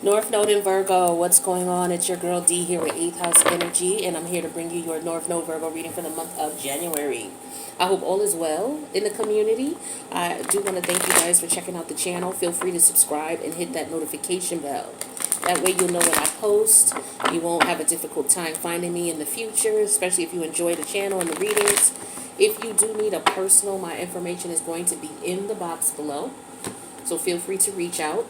North Node in Virgo, what's going on? It's your girl D here with 8th House Energy, and I'm here to bring you your North Node Virgo reading for the month of January. I hope all is well in the community. I do want to thank you guys for checking out the channel. Feel free to subscribe and hit that notification bell. That way you'll know when I post. You won't have a difficult time finding me in the future, especially if you enjoy the channel and the readings. If you do need a personal, my information is going to be in the box below, so feel free to reach out.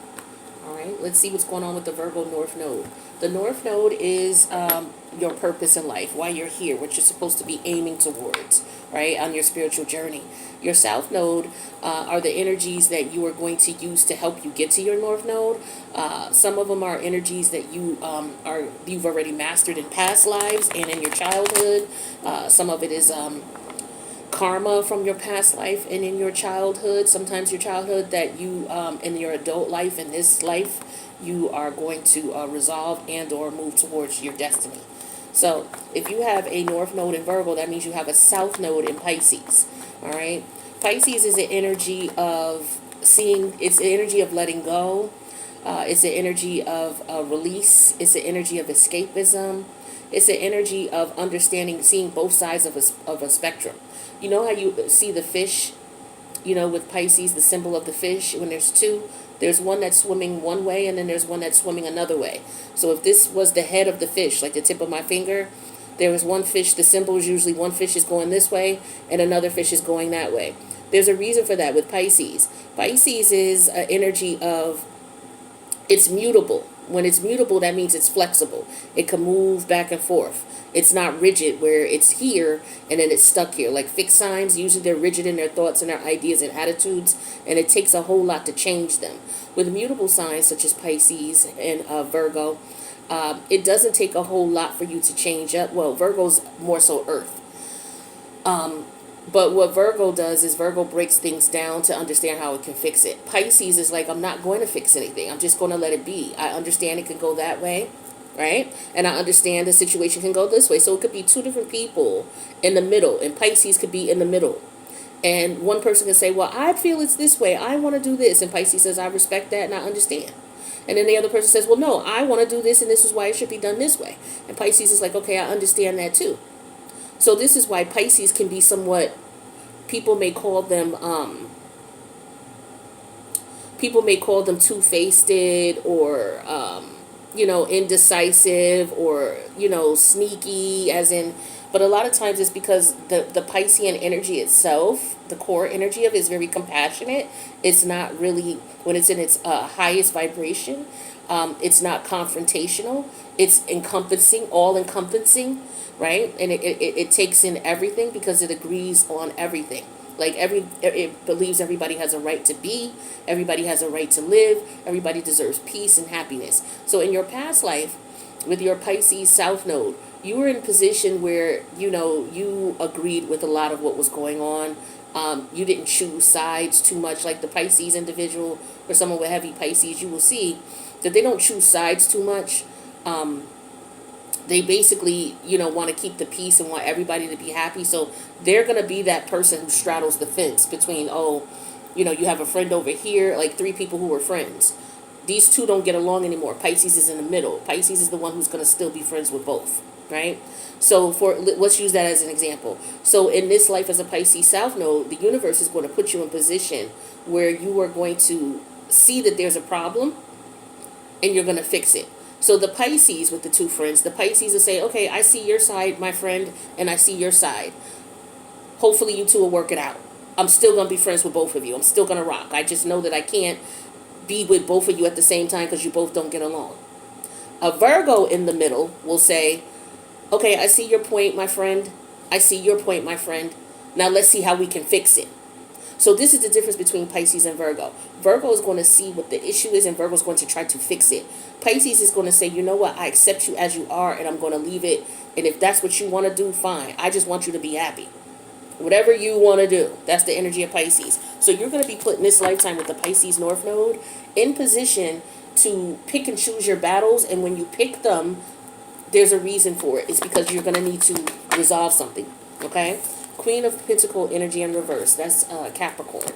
All right, let's see what's going on with the Virgo North Node. The North Node is your purpose in life, why you're here, what you're supposed to be aiming towards, right, on your spiritual journey. Your South Node are the energies that you are going to use to help you get to your North Node. Some of them are energies that you've already mastered in past lives and in your childhood. Some of it is karma from your past life and in your childhood. Sometimes your childhood that you in your adult life, in this life, you are going to resolve and or move towards your destiny. So if you have a North Node in Virgo, that means you have a South Node in Pisces. All right, Pisces is the energy of seeing, it's the energy of letting go, it's the energy of release, it's the energy of escapism, it's the energy of understanding, seeing both sides of a spectrum. You know how you see the fish, you know, with Pisces, the symbol of the fish, when there's two, there's one that's swimming one way and then there's one that's swimming another way. So if this was the head of the fish, like the tip of my finger, there was one fish, the symbol is usually one fish is going this way and another fish is going that way. There's a reason for that with Pisces. Pisces is an energy of, it's mutable. When it's mutable, that means it's flexible. It can move back and forth. It's not rigid where it's here and then it's stuck here. Like fixed signs, usually they're rigid in their thoughts and their ideas and attitudes, and it takes a whole lot to change them. With mutable signs such as Pisces and Virgo, it doesn't take a whole lot for you to change up. Well, Virgo's more so earth. But what Virgo does is Virgo breaks things down to understand how it can fix it. Pisces is like, I'm not going to fix anything. I'm just going to let it be. I understand it can go that way, right? And I understand the situation can go this way. So it could be two different people in the middle, and Pisces could be in the middle. And one person can say, well, I feel it's this way. I want to do this. And Pisces says, I respect that and I understand. And then the other person says, well, no, I want to do this and this is why it should be done this way. And Pisces is like, okay, I understand that too. So this is why Pisces can be somewhat, people may call them two-faced, or indecisive, or sneaky, as in, but a lot of times it's because the Piscean energy itself, the core energy of it, is very compassionate. It's not really, when it's in its highest vibration, it's not confrontational. It's encompassing, all encompassing, right? And it takes in everything because it agrees on everything. Like it believes everybody has a right to be, everybody has a right to live, everybody deserves peace and happiness. So in your past life, with your Pisces South Node, you were in a position where, you agreed with a lot of what was going on. You didn't choose sides too much, like the Pisces individual or someone with heavy Pisces, you will see that they don't choose sides too much. They basically, want to keep the peace and want everybody to be happy. So they're going to be that person who straddles the fence between, you have a friend over here, like three people who were friends. These two don't get along anymore. Pisces is in the middle. Pisces is the one who's going to still be friends with both, right? So let's use that as an example. So in this life as a Pisces South Node, the universe is going to put you in a position where you are going to see that there's a problem and you're going to fix it. So the Pisces with the two friends, the Pisces will say, okay, I see your side, my friend, and I see your side. Hopefully you two will work it out. I'm still going to be friends with both of you. I'm still going to rock. I just know that I can't be with both of you at the same time because you both don't get along. A Virgo in the middle will say, okay, I see your point, my friend. I see your point, my friend. Now let's see how we can fix it. So this is the difference between Pisces and Virgo. Virgo is going to see what the issue is, and Virgo is going to try to fix it. Pisces is going to say, you know what, I accept you as you are, and I'm going to leave it. And if that's what you want to do, fine. I just want you to be happy. Whatever you want to do, that's the energy of Pisces. So you're going to be put in this lifetime with the Pisces North Node in position to pick and choose your battles. And when you pick them, there's a reason for it. It's because you're going to need to resolve something. Okay? Queen of Pentacle energy in reverse. That's Capricorn.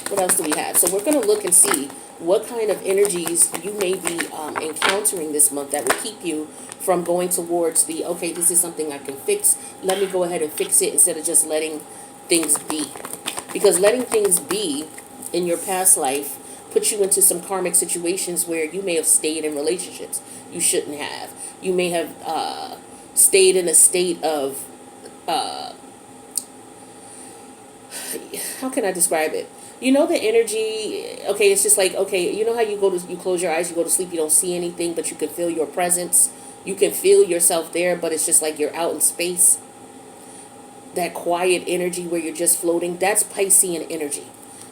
What else do we have? So we're going to look and see what kind of energies you may be encountering this month that would keep you from going towards the, okay, this is something I can fix. Let me go ahead and fix it instead of just letting things be. Because letting things be in your past life puts you into some karmic situations where you may have stayed in relationships you shouldn't have. You may have stayed in a state of, uh, how can I describe it? You know the energy, okay, it's just like, okay, you know how you close your eyes, you go to sleep, you don't see anything, but you can feel your presence. You can feel yourself there, but it's just like you're out in space. That quiet energy where you're just floating, that's Piscean energy,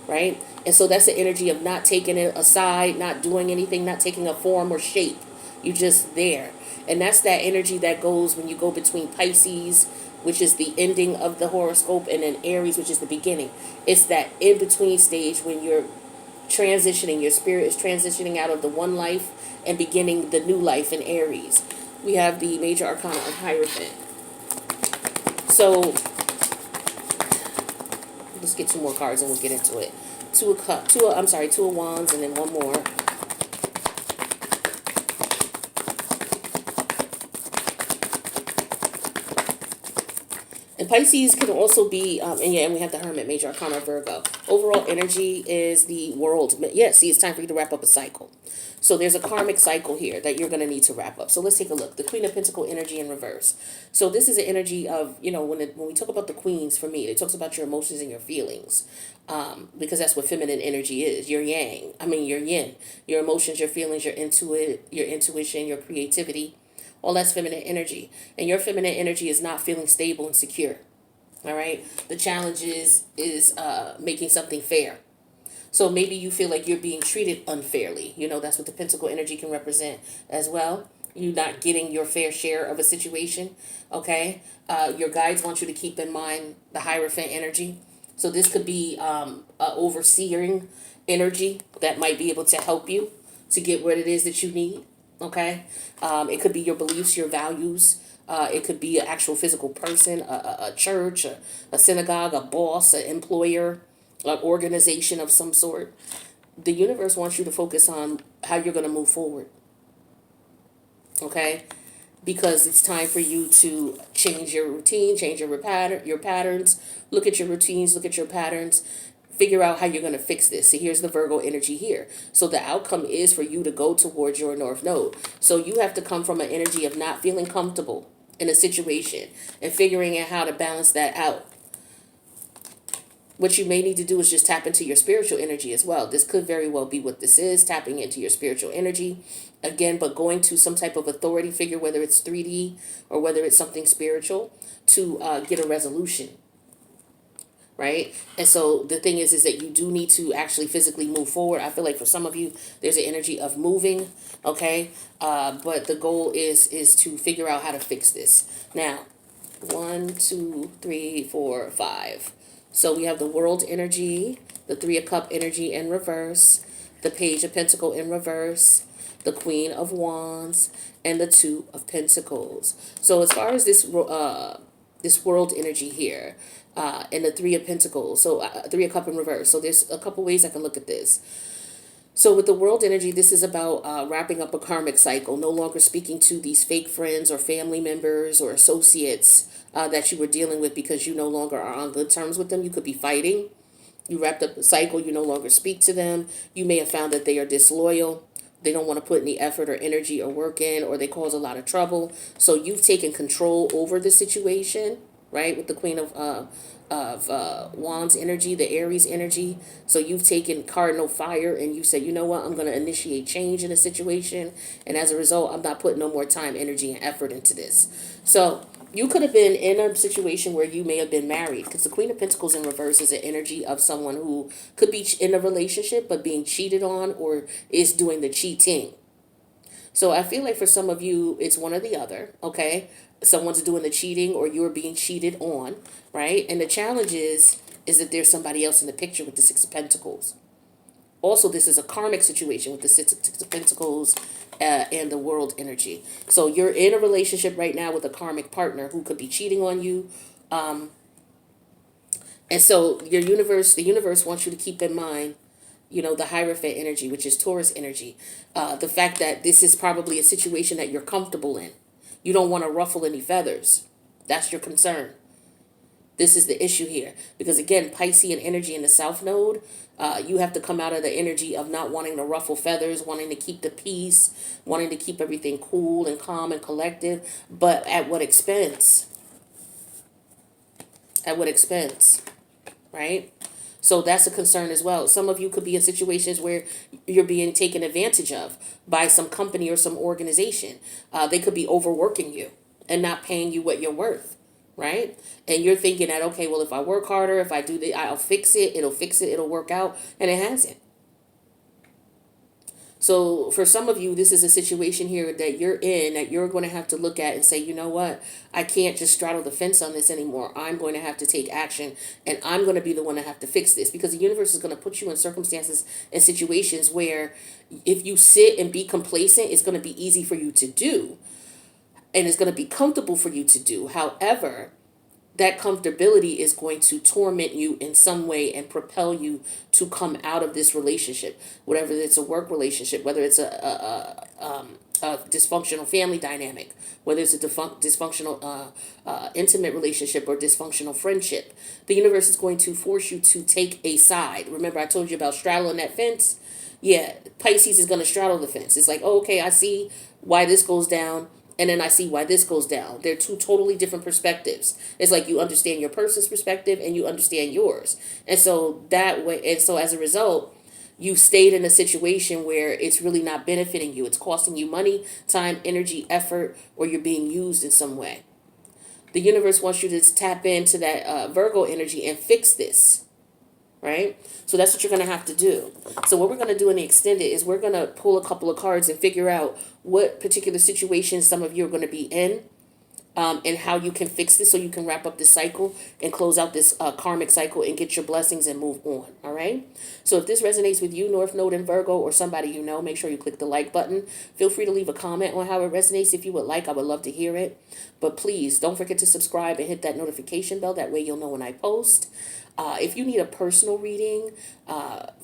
right? And so that's the energy of not taking it aside, not doing anything, not taking a form or shape. You're just there. And that's that energy that goes when you go between Pisces, which is the ending of the horoscope, and then Aries, which is the beginning. It's that in between stage when you're transitioning, your spirit is transitioning out of the one life and beginning the new life in Aries. We have the major arcana of Hierophant. So let's get two more cards and we'll get into it. Two of Wands, and then one more. And Pisces can also be, and we have the Hermit, major arcana Virgo. Overall energy is the world. Yeah, see, it's time for you to wrap up a cycle. So there's a karmic cycle here that you're going to need to wrap up. So let's take a look. The Queen of Pentacle energy in reverse. So this is an energy of, when we talk about the queens, for me, it talks about your emotions and your feelings. Because that's what feminine energy is. Your yang. Your yin. Your emotions, your feelings, your intuition, your creativity. All that's feminine energy. And your feminine energy is not feeling stable and secure. All right. The challenge is making something fair. So maybe you feel like you're being treated unfairly. That's what the Pentacle energy can represent as well. You're not getting your fair share of a situation. Okay. Your guides want you to keep in mind the Hierophant energy. So this could be a overseeing energy that might be able to help you to get what it is that you need. Okay. It could be your beliefs, your values. It could be an actual physical person, a church, a synagogue, a boss, an employer, an organization of some sort. The universe wants you to focus on how you're going to move forward. Okay. Because it's time for you to change your routine, change your patterns, look at your routines, look at your patterns, figure out how you're going to fix this. See, here's the Virgo energy here. So the outcome is for you to go towards your North Node. So you have to come from an energy of not feeling comfortable in a situation and figuring out how to balance that out. What you may need to do is just tap into your spiritual energy as well. This could very well be what this is, tapping into your spiritual energy. Again, but going to some type of authority figure, whether it's 3D or whether it's something spiritual, to get a resolution. Right? And so the thing is that you do need to actually physically move forward. I feel like for some of you, there's an energy of moving. Okay. But the goal is to figure out how to fix this. Now, 1, 2, 3, 4, 5. So we have the World energy, the Three of Cup energy in reverse, the Page of Pentacle in reverse, the Queen of Wands, and the Two of Pentacles. So as far as this World energy here, and the Three of Pentacles, so Three of Cup in reverse. So there's a couple ways I can look at this. So with the World energy, this is about wrapping up a karmic cycle, no longer speaking to these fake friends or family members or associates that you were dealing with because you no longer are on good terms with them. You could be fighting. You wrapped up the cycle. You no longer speak to them. You may have found that they are disloyal. They don't want to put any effort or energy or work in, or they cause a lot of trouble. So you've taken control over the situation, right? With the Queen of Wands energy, the Aries energy. So you've taken cardinal fire and you said, you know what, I'm going to initiate change in a situation. And as a result, I'm not putting no more time, energy, and effort into this. So you could have been in a situation where you may have been married, because the Queen of Pentacles in reverse is an energy of someone who could be in a relationship but being cheated on or is doing the cheating. So I feel like for some of you, it's one or the other, okay? Someone's doing the cheating or you're being cheated on, right? And the challenge is that there's somebody else in the picture with the Six of Pentacles. Also, this is a karmic situation with the Six of Pentacles and the World energy. So you're in a relationship right now with a karmic partner who could be cheating on you. And so the universe wants you to keep in mind, the Hierophant energy, which is Taurus energy. The fact that this is probably a situation that you're comfortable in. You don't want to ruffle any feathers. That's your concern. This is the issue here. Because again, Piscean energy in the South Node, you have to come out of the energy of not wanting to ruffle feathers, wanting to keep the peace, wanting to keep everything cool and calm and collective. But at what expense? At what expense? Right? So that's a concern as well. Some of you could be in situations where you're being taken advantage of by some company or some organization. They could be overworking you and not paying you what you're worth, right? And you're thinking that, okay, well, if I work harder, if I do this, I'll fix it. It'll fix it. It'll work out. And it hasn't. So for some of you, this is a situation here that you're in that you're going to have to look at and say, you know what? I can't just straddle the fence on this anymore. I'm going to have to take action, and I'm going to be the one to have to fix this, because the universe is going to put you in circumstances and situations where if you sit and be complacent, it's going to be easy for you to do, and it's going to be comfortable for you to do. However, that comfortability is going to torment you in some way and propel you to come out of this relationship, whatever it's a work relationship, whether it's a dysfunctional family dynamic, whether it's a dysfunctional intimate relationship or dysfunctional friendship. The universe is going to force you to take a side. Remember, I told you about straddling that fence? Yeah, Pisces is going to straddle the fence. It's like, oh, okay, I see why this goes down. And then I see why this goes down. They're two totally different perspectives. It's like you understand your person's perspective and you understand yours. And so that way, and so as a result, you stayed in a situation where it's really not benefiting you. It's costing you money, time, energy, effort, or you're being used in some way. The universe wants you to tap into that Virgo energy and fix this. Right? So that's what you're going to have to do. So what we're going to do in the extended is we're going to pull a couple of cards and figure out what particular situations some of you are going to be in, and how you can fix this so you can wrap up this cycle and close out this karmic cycle and get your blessings and move on. All right. So if this resonates with you, North Node and Virgo, or somebody you know, make sure you click the like button. Feel free to leave a comment on how it resonates if you would like. I would love to hear it. But please don't forget to subscribe and hit that notification bell. That way you'll know when I post. If you need a personal reading,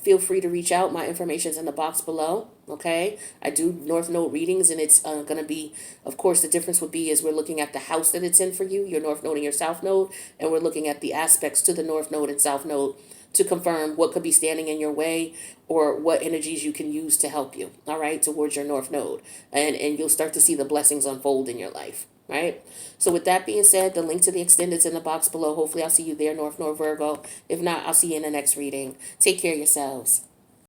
feel free to reach out. My information is in the box below. Okay, I do North Node readings, and it's going to be, of course, the difference would be is we're looking at the house that it's in for you, your North Node and your South Node, and we're looking at the aspects to the North Node and South Node to confirm what could be standing in your way or what energies you can use to help you, all right, towards your North Node. And you'll start to see the blessings unfold in your life, right? So with that being said, the link to the extended's in the box below. Hopefully I'll see you there, North Node Virgo. If not, I'll see you in the next reading. Take care of yourselves.